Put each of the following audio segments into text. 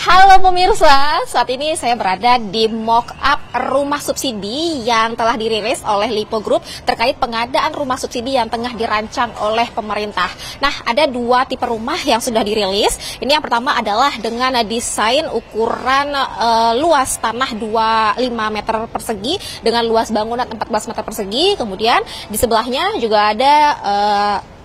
Halo pemirsa, saat ini saya berada di mock-up rumah subsidi yang telah dirilis oleh Lipo Group terkait pengadaan rumah subsidi yang tengah dirancang oleh pemerintah. Nah, ada dua tipe rumah yang sudah dirilis. Ini yang pertama adalah dengan desain ukuran luas tanah 25 meter persegi dengan luas bangunan 14 meter persegi. Kemudian di sebelahnya juga ada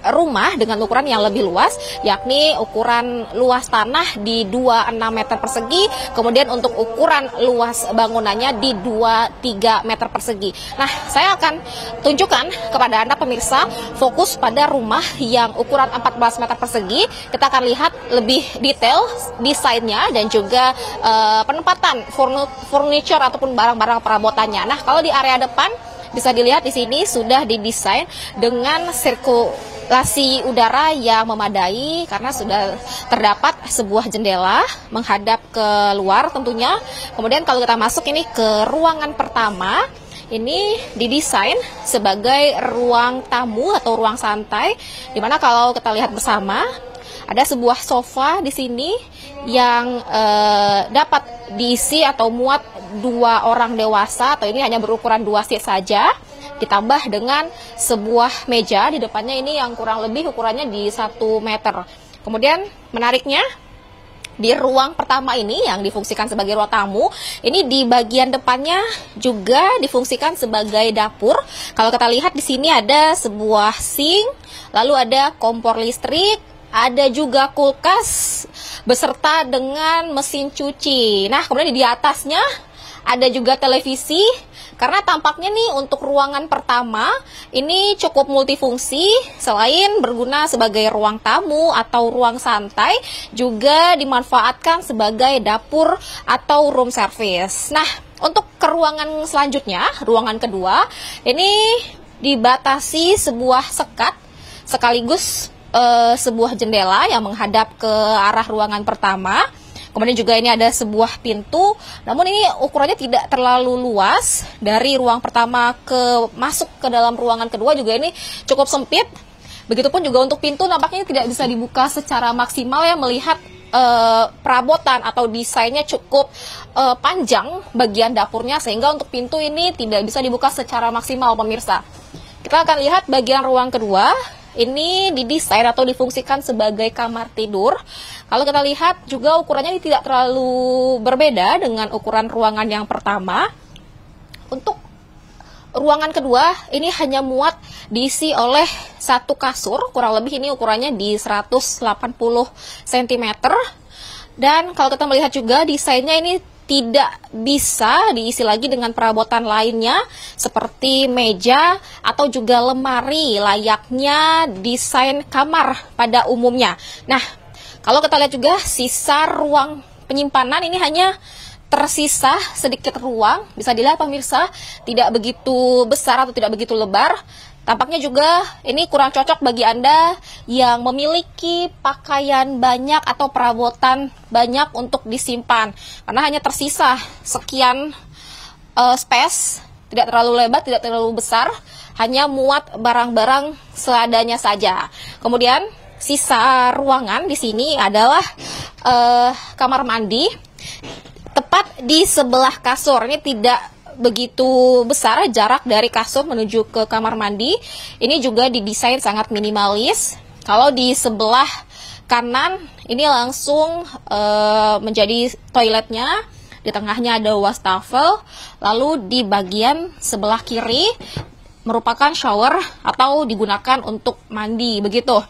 rumah dengan ukuran yang lebih luas, yakni ukuran luas tanah di 26 meter persegi, kemudian untuk ukuran luas bangunannya di 23 meter persegi. Nah, saya akan tunjukkan kepada Anda pemirsa, fokus pada rumah yang ukuran 14 meter persegi. Kita akan lihat lebih detail desainnya dan juga penempatan furniture ataupun barang-barang perabotannya. Nah, kalau di area depan bisa dilihat di sini sudah didesain dengan sirkulasi udara yang memadai karena sudah terdapat sebuah jendela menghadap ke luar tentunya. Kemudian kalau kita masuk ini ke ruangan pertama, ini didesain sebagai ruang tamu atau ruang santai, dimana kalau kita lihat bersama ada sebuah sofa di sini yang dapat diisi atau muat 2 orang dewasa, atau ini hanya berukuran 2 seat saja, ditambah dengan sebuah meja di depannya ini yang kurang lebih ukurannya di 1 meter. Kemudian menariknya, di ruang pertama ini yang difungsikan sebagai ruang tamu, ini di bagian depannya juga difungsikan sebagai dapur. Kalau kita lihat di sini ada sebuah sink, lalu ada kompor listrik, ada juga kulkas beserta dengan mesin cuci. Nah, kemudian di atasnya ada juga televisi, karena tampaknya nih untuk ruangan pertama ini cukup multifungsi. Selain berguna sebagai ruang tamu atau ruang santai, juga dimanfaatkan sebagai dapur atau room service. Nah, untuk ke ruangan selanjutnya, ruangan kedua, ini dibatasi sebuah sekat sekaligus sebuah jendela yang menghadap ke arah ruangan pertama. Kemudian juga ini ada sebuah pintu, namun ini ukurannya tidak terlalu luas. Dari ruang pertama masuk ke dalam ruangan kedua juga ini cukup sempit. Begitupun juga untuk pintu, nampaknya tidak bisa dibuka secara maksimal ya, melihat perabotan atau desainnya cukup panjang bagian dapurnya, sehingga untuk pintu ini tidak bisa dibuka secara maksimal pemirsa. Kita akan lihat bagian ruang kedua. Ini didesain atau difungsikan sebagai kamar tidur. Kalau kita lihat juga ukurannya ini tidak terlalu berbeda dengan ukuran ruangan yang pertama. Untuk ruangan kedua ini hanya muat diisi oleh 1 kasur, kurang lebih ini ukurannya di 180 cm. Dan kalau kita melihat juga desainnya ini tidak bisa diisi lagi dengan perabotan lainnya seperti meja atau juga lemari layaknya desain kamar pada umumnya. Nah, kalau kita lihat juga sisa ruang penyimpanan ini hanya tersisa sedikit ruang. Bisa dilihat pemirsa, tidak begitu besar atau tidak begitu lebar. Tampaknya juga ini kurang cocok bagi Anda yang memiliki pakaian banyak atau perabotan banyak untuk disimpan. Karena hanya tersisa sekian space, tidak terlalu lebar, tidak terlalu besar, hanya muat barang-barang seadanya saja. Kemudian sisa ruangan di sini adalah kamar mandi, tepat di sebelah kasur. Ini tidak begitu besar jarak dari kasur menuju ke kamar mandi. Ini juga didesain sangat minimalis. Kalau di sebelah kanan ini langsung menjadi toiletnya, di tengahnya ada wastafel, lalu di bagian sebelah kiri merupakan shower atau digunakan untuk mandi begitu.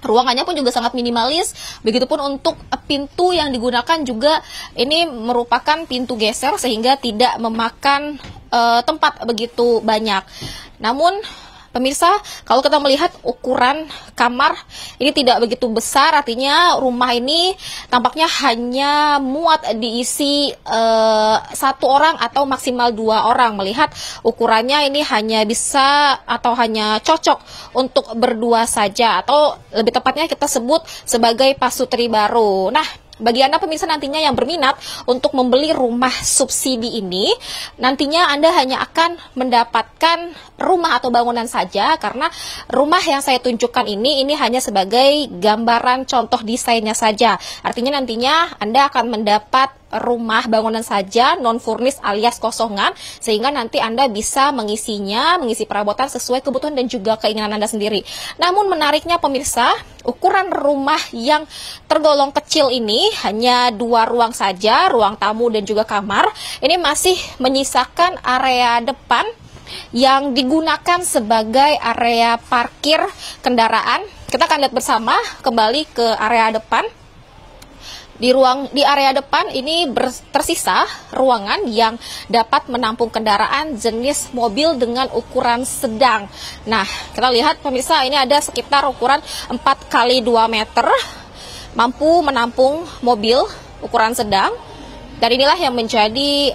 Ruangannya pun juga sangat minimalis, begitupun untuk pintu yang digunakan juga ini merupakan pintu geser sehingga tidak memakan tempat begitu banyak. Namun pemirsa, kalau kita melihat ukuran kamar ini tidak begitu besar, artinya rumah ini tampaknya hanya muat diisi 1 orang atau maksimal 2 orang. Melihat ukurannya ini hanya bisa atau hanya cocok untuk berdua saja, atau lebih tepatnya kita sebut sebagai pasutri baru. Nah, bagi Anda pemirsa nantinya yang berminat untuk membeli rumah subsidi ini, nantinya Anda hanya akan mendapatkan rumah atau bangunan saja, karena rumah yang saya tunjukkan ini hanya sebagai gambaran contoh desainnya saja. Artinya nantinya Anda akan mendapat rumah bangunan saja, non-furnish alias kosongan, sehingga nanti Anda bisa mengisi perabotan sesuai kebutuhan dan juga keinginan Anda sendiri. Namun menariknya pemirsa, ukuran rumah yang tergolong kecil ini hanya 2 ruang saja, ruang tamu dan juga kamar. Ini masih menyisakan area depan yang digunakan sebagai area parkir kendaraan. Kita akan lihat bersama kembali ke area depan. Di area depan ini tersisa ruangan yang dapat menampung kendaraan jenis mobil dengan ukuran sedang. Nah, kita lihat pemirsa, ini ada sekitar ukuran 4 x 2 meter, mampu menampung mobil ukuran sedang. Dan inilah yang menjadi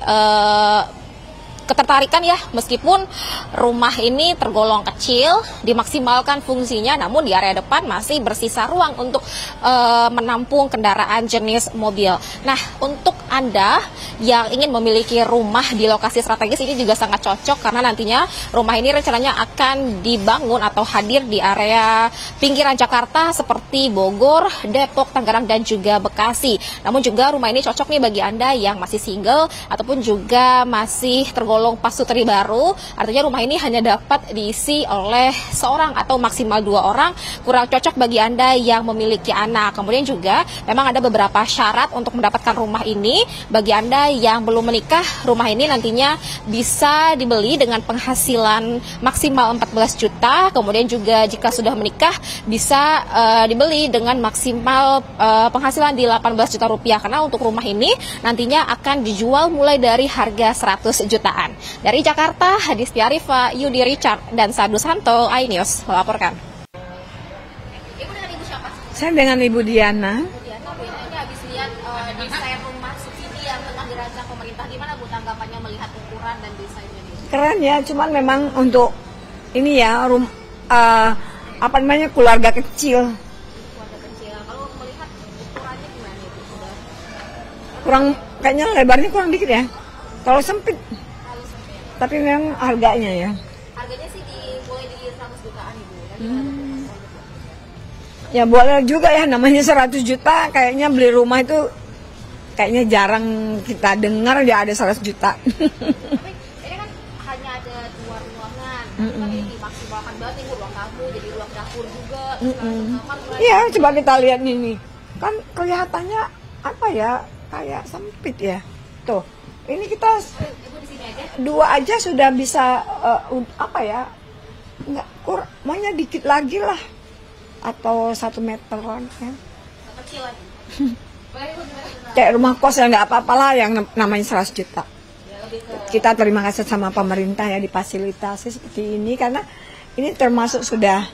ketertarikan ya, meskipun rumah ini tergolong kecil, dimaksimalkan fungsinya, namun di area depan masih bersisa ruang untuk menampung kendaraan jenis mobil. Nah, untuk Anda yang ingin memiliki rumah di lokasi strategis ini juga sangat cocok, karena nantinya rumah ini rencananya akan dibangun atau hadir di area pinggiran Jakarta seperti Bogor, Depok, Tangerang, dan juga Bekasi. Namun juga rumah ini cocok nih bagi Anda yang masih single ataupun juga masih tergolong pasutri baru. Artinya rumah ini hanya dapat diisi oleh seorang atau maksimal 2 orang, kurang cocok bagi Anda yang memiliki anak. Kemudian juga memang ada beberapa syarat untuk mendapatkan rumah ini. Bagi Anda yang belum menikah, rumah ini nantinya bisa dibeli dengan penghasilan maksimal 14 juta. Kemudian juga jika sudah menikah bisa dibeli dengan maksimal penghasilan di 18 juta rupiah. Karena untuk rumah ini nantinya akan dijual mulai dari harga 100 jutaan. Dari Jakarta, Hadistia Rifa, Yudi Richard, dan Sadu Santo, iNews melaporkan. Ibu dengan Ibu siapa? Saya dengan Ibu Diana. Ibu Diana, Bu, ini habis lihat desain rumah subsidi yang tengah dirancang pemerintah. Gimana Bu tanggapannya melihat ukuran dan desainnya ini? Keren ya, cuman memang untuk ini ya, apa namanya, keluarga kecil. Keluarga kecil. Kalau melihat ukurannya gimana Ibu? Sudah Kurang, kayaknya lebarnya kurang dikit ya. Kalau sempit. Tapi memang harganya ya. Harganya sih mulai di 100 jutaan Ibu. Ya boleh juga ya, namanya 100 juta. Kayaknya beli rumah itu kayaknya jarang kita dengar ya ada 100 juta. Tapi ini kan hanya ada 2 ruangan. Kan ini dimaksimalkan banget nih, ruang tamu, jadi ruang dapur juga. Iya, coba kita lihat ini. Kan kelihatannya apa ya, kayak sempit ya. Tuh, ini kita Ibu di sini aja. 2 aja sudah bisa apa ya, nggak maunya dikit lagi lah, atau 1 meteran ya. Kecilan. Kayak rumah kos ya, nggak apa-apa lah yang namanya 100 juta. Ya, lebih ke Kita terima kasih sama pemerintah ya, difasilitasi seperti ini, karena ini termasuk sudah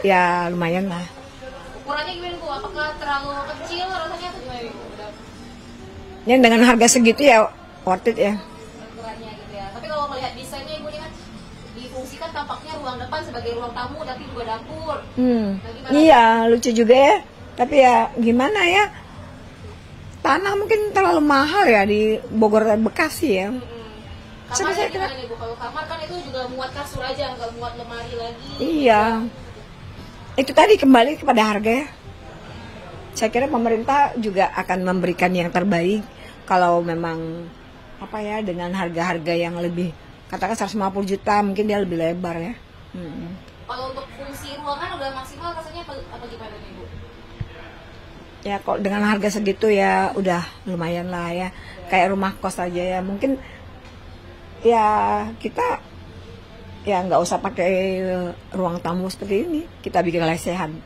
ya lumayan lah. ukurannya gimana Bu? Apakah terlalu kecil rasanya atau gimana Ibu? Ini dengan harga segitu ya worth it ya. Ukurannya gitu ya. Tapi kalau melihat desainnya Ibu ini kan difungsikan tampaknya ruang depan sebagai ruang tamu, tapi juga dapur. Nah, gimana? Iya, lucu juga ya. Tapi ya gimana ya, tanah mungkin terlalu mahal ya di Bogor dan Bekasi ya. Kamarnya gimana nih Bu? Kalau kamar kan itu juga muat kasur aja, nggak muat lemari lagi. Iya. Itu tadi kembali kepada harga ya. Saya kira pemerintah juga akan memberikan yang terbaik kalau memang apa ya, dengan harga-harga yang lebih, katakan 150 juta mungkin dia lebih lebar ya. Kalau untuk fungsi ruangan udah maksimal rasanya apa gimana nih Bu? Ya kalau dengan harga segitu ya udah lumayan lah ya. Kayak rumah kos aja ya, mungkin ya kita ya nggak usah pakai ruang tamu seperti ini, kita bikin lesehan.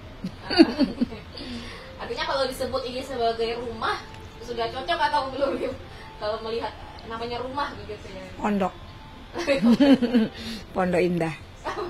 Artinya kalau disebut ini sebagai rumah sudah cocok atau belum Ibu? Kalau melihat namanya rumah gitu ya. Pondok. Pondok Indah.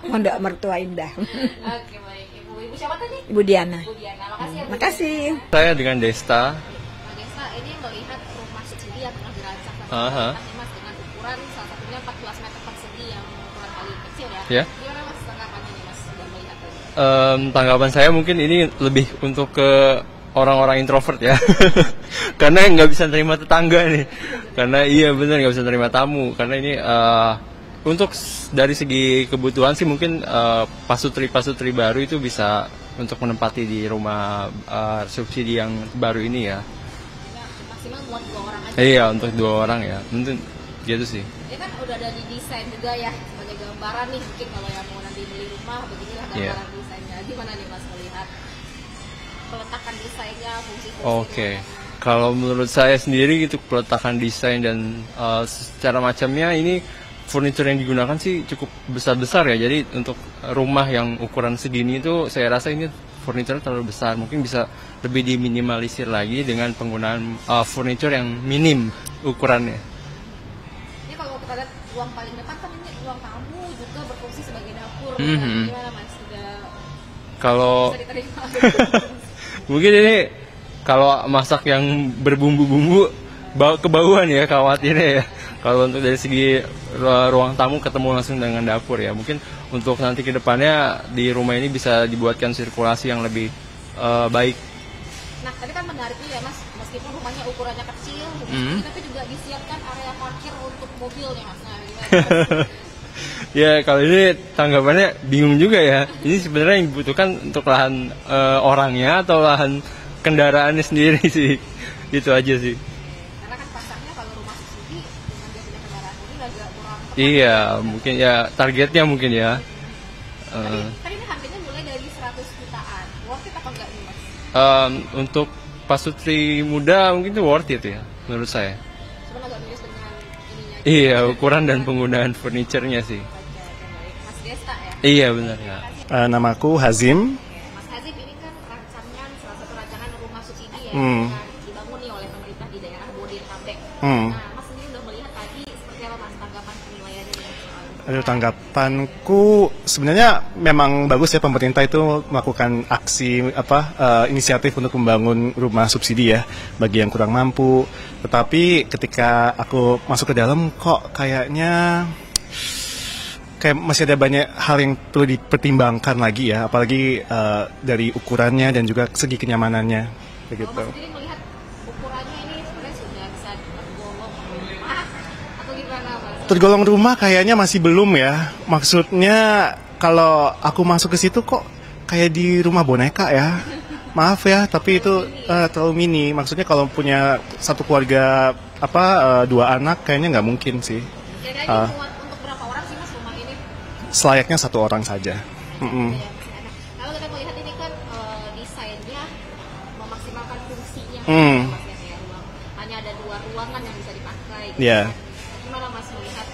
Pondok Mertua Indah. Oke, baik. Ibu siapa tadi? Ibu Diana. Bu Diana. Makasih ya Bu. Makasih. Saya dengan Desta. Pak Desa, ini melihat rumah subsidi yang tengah dirancang sama Aha. pemerintah Mas, dengan ukuran salah satunya 14 meter persegi yang ukuran paling kecil ya. Ya. Gimana Mas tanggapannya nih Mas sudah melihat tadi? Tanggapan saya mungkin ini lebih untuk ke orang-orang introvert ya. Karena nggak bisa terima tetangga nih. Karena iya benar nggak bisa terima tamu. Karena ini untuk dari segi kebutuhan sih mungkin pasutri baru itu bisa untuk menempati di rumah subsidi yang baru ini ya. Maksimal buat 2 orang aja. Iya, untuk 2 orang ya. Mungkin gitu sih. Ini kan udah ada di desain juga ya sebagai gambaran nih, mungkin kalau yang mau nanti beli rumah beginilah gambaran desainnya. Gimana nih Mas melihat peletakan desainnya, fungsi-fungsi? Oke. Kalau menurut saya sendiri gitu peletakan desain dan secara macamnya ini furniture yang digunakan sih cukup besar-besar ya. Jadi untuk rumah yang ukuran segini itu saya rasa ini furniture terlalu besar. Mungkin bisa lebih diminimalisir lagi dengan penggunaan furniture yang minim ukurannya. Ini kalau kita lihat ruang paling depan kan ini ruang tamu juga berfungsi sebagai dapur. Gimana Mas? Sudah Kalau bisa diterima? mungkin ini kalau masak yang berbumbu-bumbu kebauan ya khawatirnya ya. Kalau untuk dari segi ruang tamu ketemu langsung dengan dapur ya. Mungkin untuk nanti ke depannya di rumah ini bisa dibuatkan sirkulasi yang lebih baik. Nah, tadi kan menarik nih ya Mas, meskipun rumahnya ukurannya kecil, tapi juga disiapkan area parkir untuk mobilnya Mas. Nah, gimana? Ya kalau ini tanggapannya bingung juga ya. Ini sebenarnya yang dibutuhkan untuk lahan orangnya atau lahan kendaraannya sendiri sih. Itu aja sih. Karena kan pasarnya kalau rumah subsidi dengan dia punya kendaraan ini agak kurang tepat. Iya, mungkin ya targetnya mungkin ya. Tadi ini harganya mulai dari 100 jutaan. Worth it apa enggak nih Mas? Untuk pasutri muda mungkin itu worth it ya menurut saya. Cuma agak miris dengan ininya. Iya, ukuran dan penggunaan furniturnya sih. Mas Desta ya? Iya benar ya. Namaku Hazim. Mas Hazim, ini kan rancangan salah satu rancangan rumah subsidi ya yang dibangun nih oleh pemerintah di daerah Bodetabek. Nah, Mas sendiri udah melihat tadi seperti apa Mas tanggapan penilaiannya nih soal Aduh, tanggapanku sebenarnya memang bagus ya pemerintah itu melakukan aksi inisiatif untuk membangun rumah subsidi ya bagi yang kurang mampu. Tetapi ketika aku masuk ke dalam kok kayaknya kayak masih ada banyak hal yang perlu dipertimbangkan lagi ya, apalagi dari ukurannya dan juga segi kenyamanannya begitu. Mas sendiri melihat ukurannya ini sebenarnya sudah bisa tergolong rumah atau gimana Mas? Tergolong rumah kayaknya masih belum ya. Maksudnya kalau aku masuk ke situ kok kayak di rumah boneka ya. Maaf ya, tapi itu terlalu mini. Maksudnya kalau punya satu keluarga 2 anak kayaknya nggak mungkin sih. Kira-kira muat untuk berapa orang sih Mas rumah ini? Selayaknya 1 orang saja. Kalau kita melihat ini kan desainnya memaksimalkan fungsinya Mas ya, kayak ruang hanya ada 2 ruangan yang bisa dipakai. Iya. Gimana Mas melihat?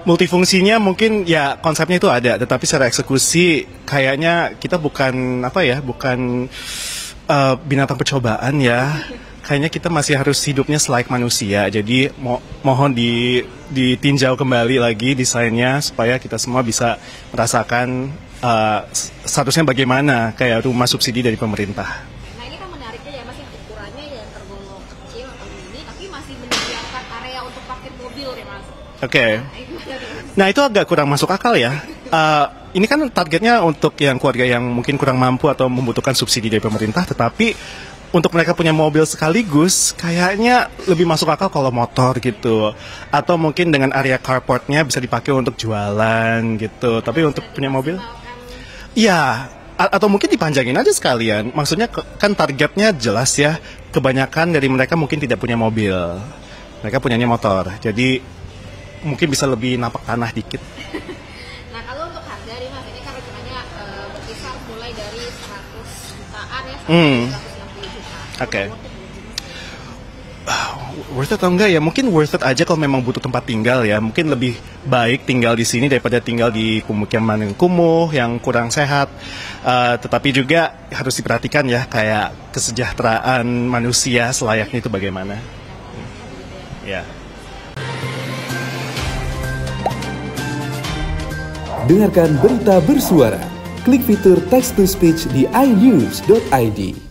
Multifungsinya mungkin ya konsepnya itu ada, tetapi secara eksekusi kayaknya kita bukan binatang percobaan ya. Kayaknya kita masih harus hidupnya selayak manusia. Jadi mohon ditinjau kembali lagi desainnya supaya kita semua bisa merasakan statusnya bagaimana kayak rumah subsidi dari pemerintah. Nah ini kan menariknya ya Mas, ukurannya yang tergolong kecil atau mini, tapi masih menyediakan area untuk parkir mobil ya Mas. Oke. Nah itu agak kurang masuk akal ya. Ini kan targetnya untuk yang keluarga yang mungkin kurang mampu atau membutuhkan subsidi dari pemerintah, tetapi untuk mereka punya mobil sekaligus, kayaknya lebih masuk akal kalau motor gitu. Atau mungkin dengan area carportnya bisa dipakai untuk jualan gitu. Tapi untuk punya mobil, iya. Atau mungkin dipanjangin aja sekalian. Maksudnya kan targetnya jelas ya. Kebanyakan dari mereka mungkin tidak punya mobil. Mereka punyanya motor. Jadi mungkin bisa lebih napak tanah dikit. Nah kalau untuk harga nih Mas, ini kan rencananya berkisar mulai dari 100 jutaan ya sampai 160 juta. Oke. Worth it atau enggak ya? Mungkin worth it aja kalau memang butuh tempat tinggal ya. Mungkin lebih baik tinggal di sini daripada tinggal di pemukiman yang kumuh, yang kurang sehat. Tetapi juga harus diperhatikan ya, kayak kesejahteraan manusia selayaknya itu bagaimana. Ya. Dengarkan berita bersuara. Klik fitur text to speech di inews.id.